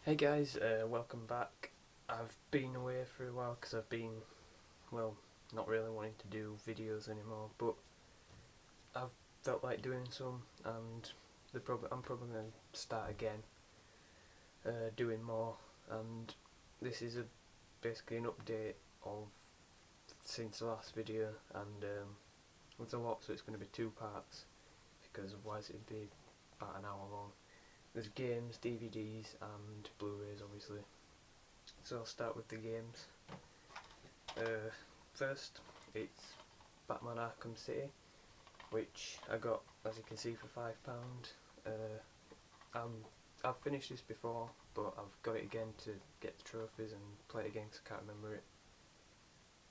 Hey guys, welcome back. I've been away for a while because I've been, well, not really wanting to do videos anymore, but I've felt like doing some, and I'm probably going to start again, doing more, and this is basically an update of since the last video, and it's a lot, so it's going to be two parts, because otherwise it'd be about an hour long. There's games, DVDs and Blu Rays obviously. So I'll start with the games. First, it's Batman Arkham City, which I got, as you can see, for £5. I've finished this before, but I've got it again to get the trophies and play it again because I can't remember it.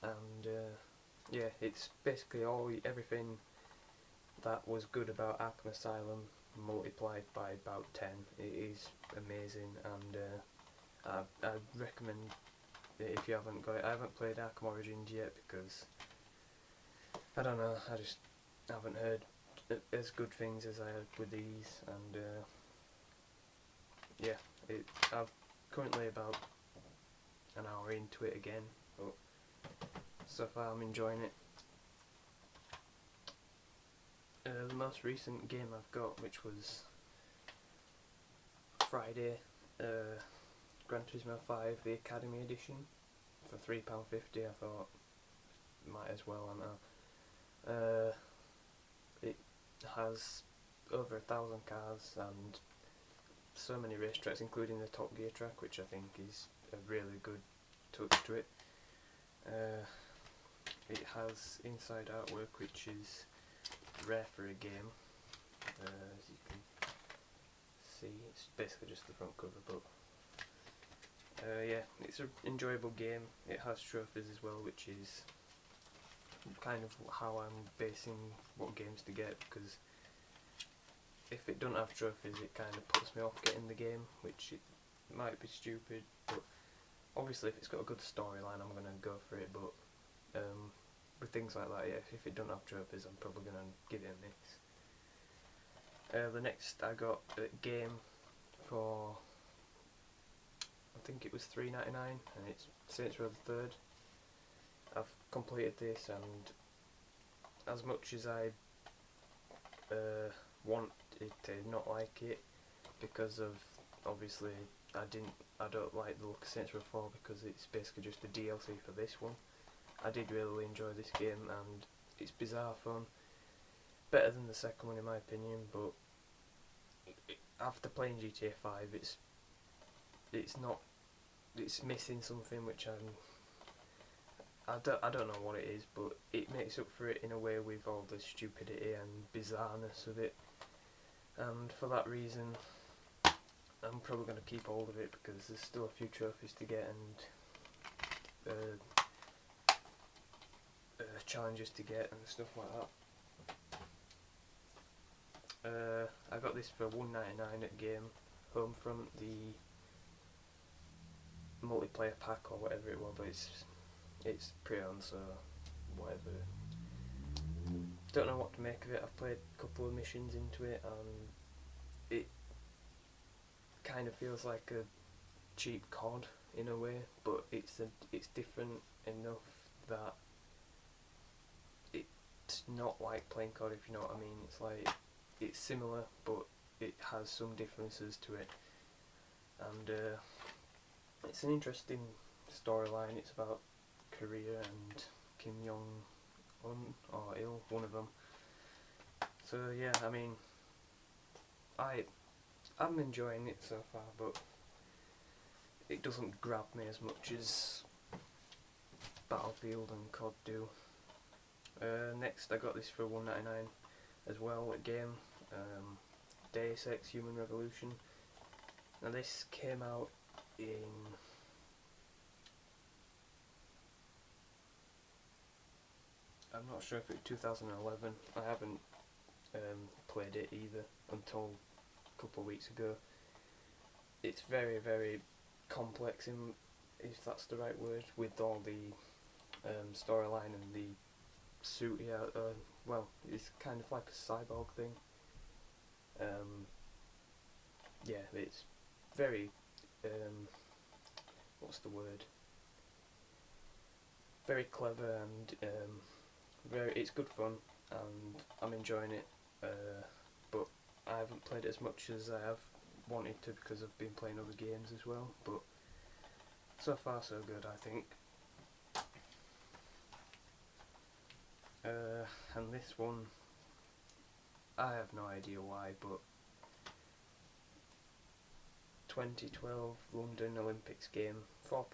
And yeah, it's basically everything that was good about Arkham Asylum multiplied by about 10. It is amazing, and I recommend it if you haven't got it. I haven't played Arkham Origins yet because I don't know, I just haven't heard as good things as I heard with these, and yeah, I'm currently about an hour into it again, but so far I'm enjoying it. The most recent game I've got, which was Friday, Gran Turismo 5, the Academy Edition, for £3.50. I thought, might as well, I know. It has over 1,000 cars and so many racetracks, including the Top Gear track, which I think is a really good touch to it. It has inside artwork, which is rare for a game. As you can see, it's basically just the front cover, but yeah, it's an enjoyable game. It has trophies as well, which is kind of how I'm basing what games to get, because if it doesn't have trophies it kind of puts me off getting the game, which it might be stupid, but obviously if it's got a good storyline I'm going to go for it, but with things like that, yeah, if it doesn't have trophies I'm probably going to give it a miss. The next I got a game for, I think it was £3.99, and it's Saints Row the 3rd. I've completed this, and as much as I want it to not like it, because of obviously I don't like the look of Saints Row 4 because it's basically just a DLC for this one. I did really enjoy this game, and it's bizarre fun, better than the second one in my opinion, but after playing GTA 5 it's missing something which I don't know what it is, but it makes up for it in a way with all the stupidity and bizarreness of it, and for that reason I'm probably going to keep hold of it because there's still a few trophies to get and challenges to get and stuff like that. I got this for £1.99 at Game Homefront, the multiplayer pack or whatever it was, but it's pre-owned, so whatever. Don't know what to make of it. I've played a couple of missions into it and it kind of feels like a cheap COD in a way, but it's different enough that it's not like playing COD, if you know what I mean. It's like, it's similar but it has some differences to it, and it's an interesting storyline. It's about Korea and Kim Jong-un or Il, one of them. So yeah, I mean, I'm enjoying it so far, but it doesn't grab me as much as Battlefield and COD do. Next I got this for £1.99 as well at Game, Deus Ex Human Revolution. Now this came out in I'm not sure if it's 2011. I haven't played it either until a couple of weeks ago. It's very, very complex, if that's the right word, with all the storyline and the suit. Yeah, well, it's kind of like a cyborg thing. Yeah, it's very what's the word? Very clever and it's good fun, and I'm enjoying it. But I haven't played it as much as I have wanted to because I've been playing other games as well. But so far so good, I think. And this one, I have no idea why, but 2012 London Olympics game, £4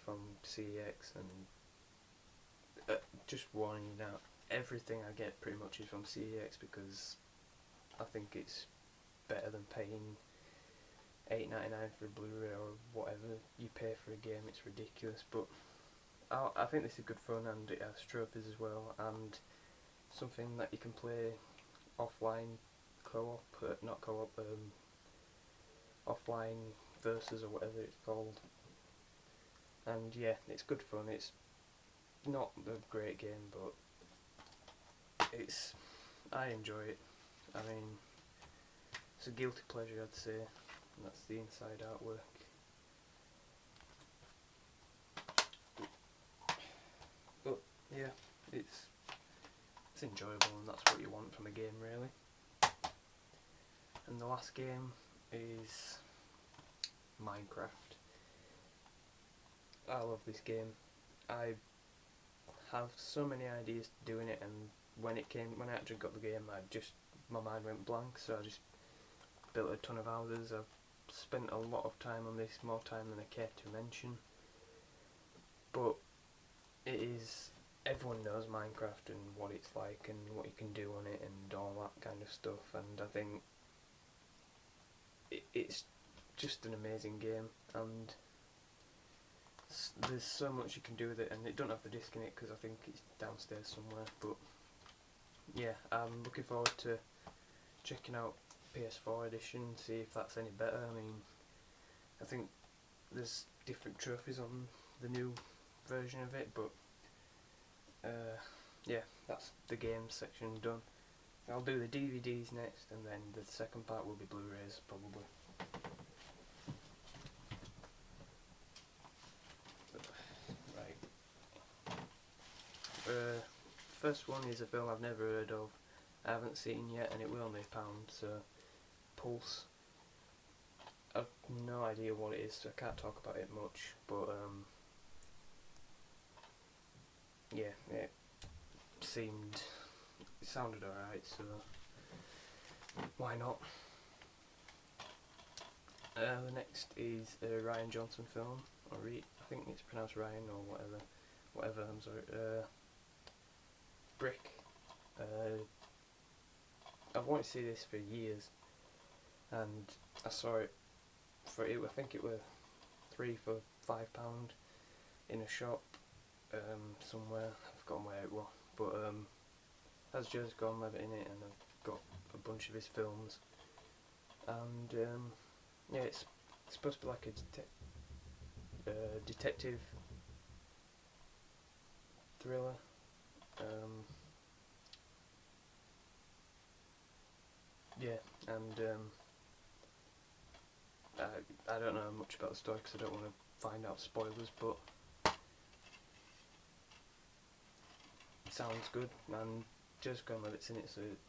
from CEX, and just warning you now, everything I get pretty much is from CEX because I think it's better than paying $8.99 for a Blu Ray or whatever you pay for a game. It's ridiculous, but I think this is good fun, and it has trophies as well, and something that you can play offline co-op, not co-op, offline versus or whatever it's called. And yeah, it's good fun. It's not a great game, but I enjoy it. I mean, it's a guilty pleasure, I'd say, and that's the inside artwork. But yeah, it's enjoyable, and that's what you want from a game, really. And the last game is Minecraft. I love this game. I have so many ideas doing it, and when I actually got the game, my mind went blank, so I just built a ton of houses. I've spent a lot of time on this, more time than I care to mention. But everyone knows Minecraft and what it's like and what you can do on it and all that kind of stuff, and I think it's just an amazing game, and there's so much you can do with it, and it don't have the disc in it because I think it's downstairs somewhere. But yeah, I'm looking forward to checking out PS4 edition, see if that's any better. I mean, I think there's different trophies on the new version of it, but yeah, that's the games section done. I'll do the DVDs next, and then the second part will be Blu-rays, probably. Right. First one is a film I've never heard of, I haven't seen yet, and it will only £1, so Pulse. I've no idea what it is, so I can't talk about it much, but yeah, it sounded alright, so why not? The next is a Ryan Johnson film, or I think it's pronounced Ryan or whatever, I'm sorry. Brick. I've wanted to see this for years, and I saw it I think it was 3 for £5 in a shop somewhere. I've forgotten where it was, but has Joe's Gone Levitt in it, and I've got a bunch of his films, and yeah, it's supposed to be like a detective thriller. Yeah, and I don't know much about the story because I don't want to find out spoilers, but it sounds good, and Joe's Gone Levitt's in it, so it's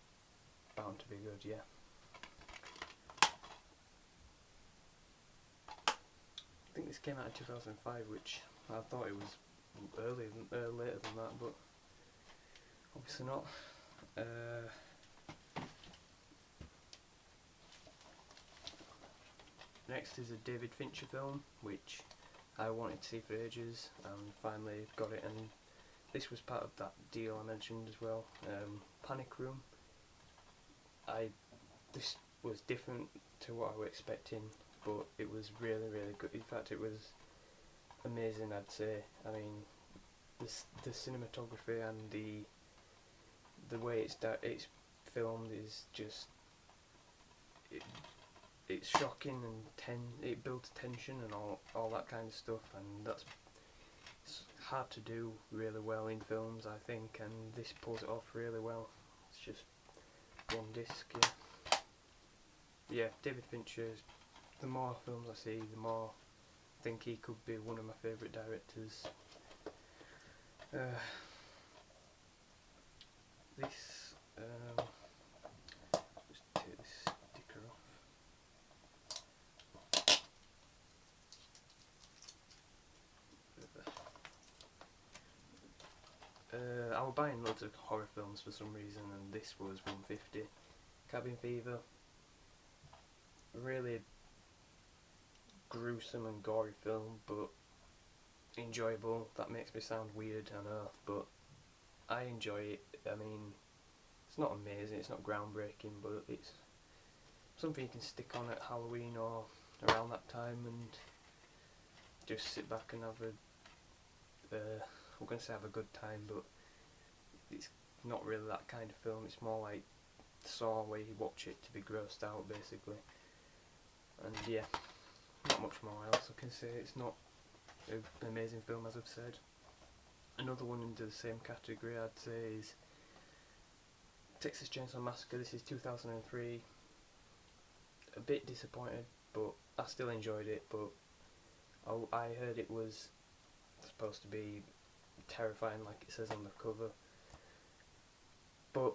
bound to be good, yeah. I think this came out in 2005, which I thought it was later than that, but obviously not. Next is a David Fincher film, which I wanted to see for ages, and finally got it, and this was part of that deal I mentioned as well. Panic Room. This was different to what I was expecting, but it was really, really good. In fact, it was amazing, I'd say. I mean, the cinematography and the way it's filmed is just it's shocking, and it builds tension and all that kind of stuff, and it's hard to do really well in films, I think, and this pulls it off really well. It's just one disc, yeah. Yeah, David Fincher, the more films I see, the more think he could be one of my favourite directors. This, just take this sticker off. I was buying loads of horror films for some reason, and this was 150. Cabin Fever. Really gruesome and gory film, but enjoyable. That makes me sound weird, I know, but I enjoy it. I mean, it's not amazing, it's not groundbreaking, but it's something you can stick on at Halloween or around that time and just sit back and have I'm going to say have a good time, but it's not really that kind of film. It's more like Saw, where you watch it to be grossed out, basically. And yeah, not much more else I can say. It's not an amazing film, as I've said. Another one into the same category, I'd say, is Texas Chainsaw Massacre. This is 2003. A bit disappointed, but I still enjoyed it. But I heard it was supposed to be terrifying, like it says on the cover, but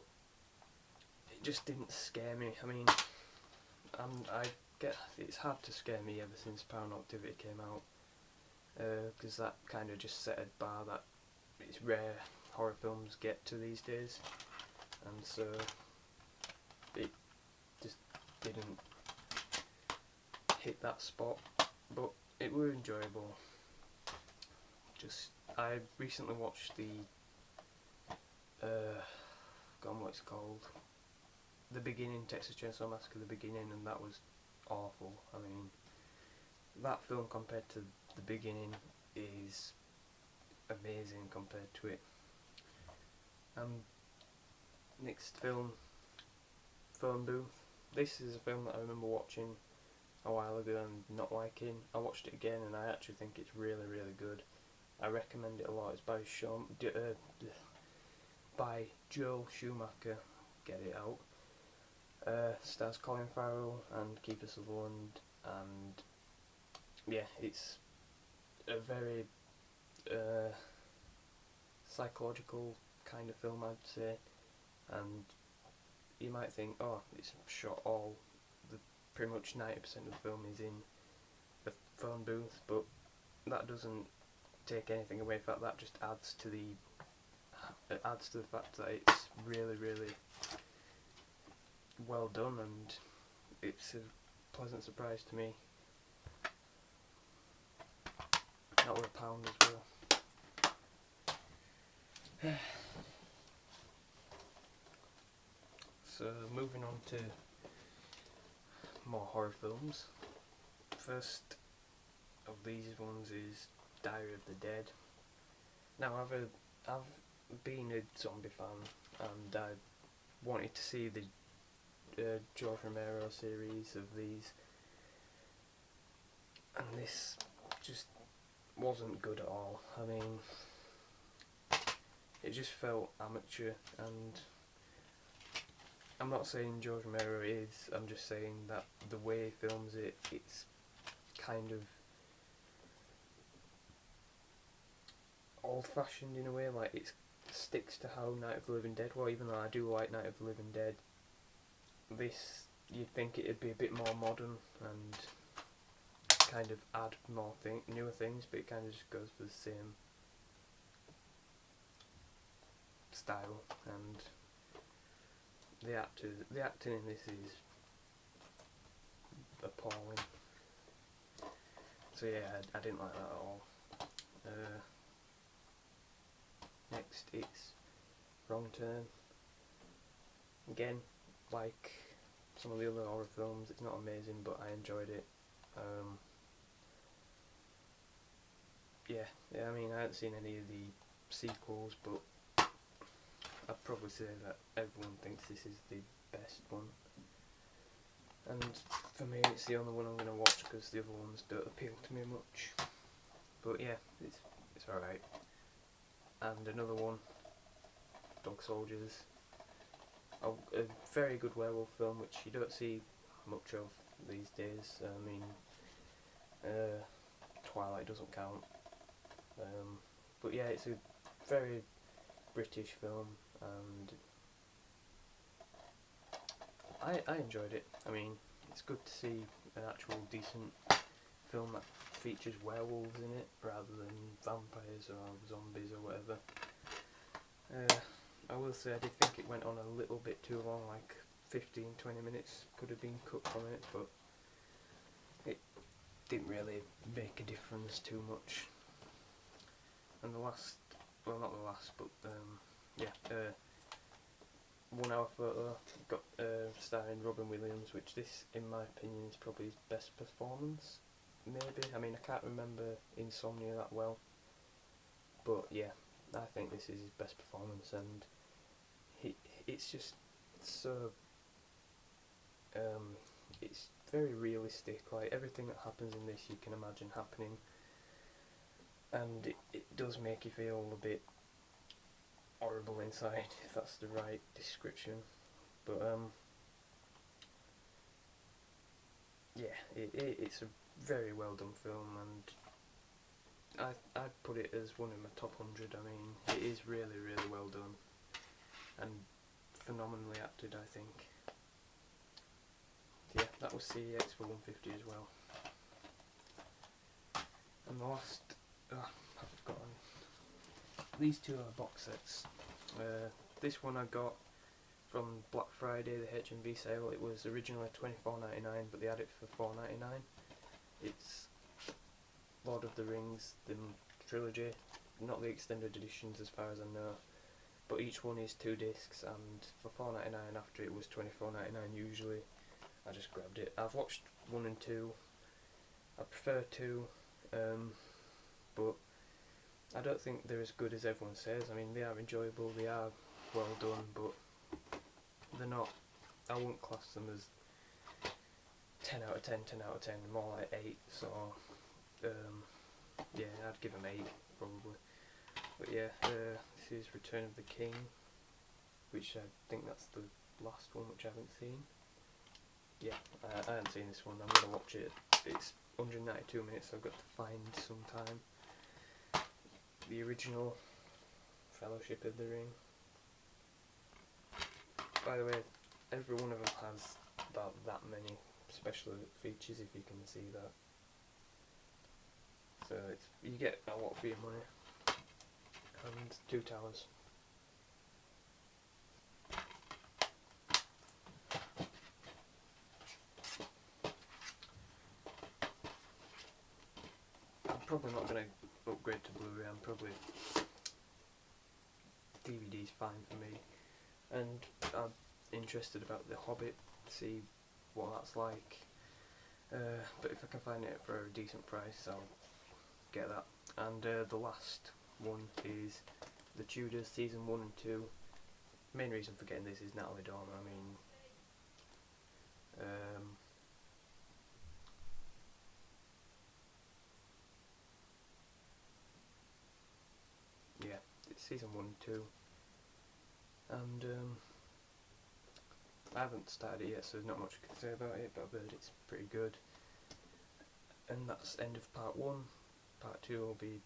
it just didn't scare me. I mean, I get it's hard to scare me ever since Paranormal Activity came out, because that kind of just set a bar that it's rare horror films get to these days, and so it just didn't hit that spot, but it were enjoyable. I recently watched the forgotten what it's called, The Beginning, Texas Chainsaw Massacre, The Beginning, and that was awful. I mean, that film compared to The Beginning is amazing compared to it. Next film, Fondue. This is a film that I remember watching a while ago and not liking. I watched it again and I actually think it's really, really good. I recommend it a lot. It's by Joel Schumacher. Get it out. Stars Colin Farrell and Kiefer Sutherland, and yeah, it's a very psychological kind of film, I'd say. And you might think, oh, it's shot pretty much 90% of the film is in a phone booth, but that doesn't take anything away from that just adds to the fact that it's really, really well done, and it's a pleasant surprise to me. That were £1 as well. So moving on to more horror films. First of these ones is Diary of the Dead. Now I've been a zombie fan, and I wanted to see the George Romero series of these, and this just wasn't good at all. I mean, it just felt amateur, and I'm not saying George Romero is, I'm just saying that the way he films it, it's kind of old-fashioned in a way. Like, it sticks to how Night of the Living Dead was, even though I do like Night of the Living Dead. This, you'd think it'd be a bit more modern and kind of add more newer things, but it kind of just goes for the same style. And the acting in this is appalling. So yeah, I didn't like that at all. Next it's Wrong Turn. Again, like some of the other horror films, it's not amazing, but I enjoyed it. Yeah, I mean, I haven't seen any of the sequels, but I'd probably say that everyone thinks this is the best one. And for me, it's the only one I'm going to watch because the other ones don't appeal to me much. But yeah, it's alright. And another one, Dog Soldiers. A very good werewolf film, which you don't see much of these days. I mean, doesn't count. But yeah, it's a very British film, and I enjoyed it. I mean, it's good to see an actual decent film that features werewolves in it rather than vampires or zombies or whatever. I will say I did think it went on a little bit too long, like 15-20 minutes could have been cut from it, but it didn't really make a difference too much. And the last, well, not the last, but 1 hour photo got starring Robin Williams, which this, in my opinion, is probably his best performance. Maybe, I mean, I can't remember Insomnia that well, but yeah, I think this is his best performance, and it's just so it's very realistic. Like, everything that happens in this you can imagine happening, and it does make you feel a bit horrible inside, if that's the right description. But yeah, it's a very well done film, and I'd put it as one of my top 100. I mean, it is really, really well done and phenomenally acted, I think. Yeah, that was CEX for 150 as well. And the last, I've forgotten. These two are box sets. This one I got from Black Friday, the HMV sale. It was originally $24.99, but they had it for $4.99. It's Lord of the Rings, the trilogy, not the extended editions as far as I know, but each one is 2 discs, and for $4.99 after it was $24.99 usually. I just grabbed it. I've watched 1 and 2. I prefer 2, but I don't think they're as good as everyone says. I mean, they are enjoyable, they are well done, but they're not, I wouldn't class them as 10 out of 10, 10 out of 10, more like 8, so yeah, I'd give them 8 probably. But yeah, this is Return of the King, which I think that's the last one, which I haven't seen. Yeah, I haven't seen this one. I'm going to watch it. It's 192 minutes, so I've got to find some time. The original Fellowship of the Ring. By the way, every one of them has about that many special features, if you can see that. So you get a lot for your money. And 2 towers. I'm probably not going to upgrade to Blu Ray. I'm probably, DVD's fine for me. And I'm interested about The Hobbit, see what that's like. But if I can find it for a decent price, I'll get that. And the last one is The Tudors season 1 and 2. Main reason for getting this is Natalie Dormer. I mean, yeah, it's season 1 and 2, and I haven't started it yet, so there's not much I can say about it, but I've heard it's pretty good. And that's end of part 1. Part 2 will be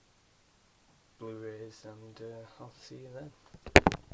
Blu-rays, and I'll see you then.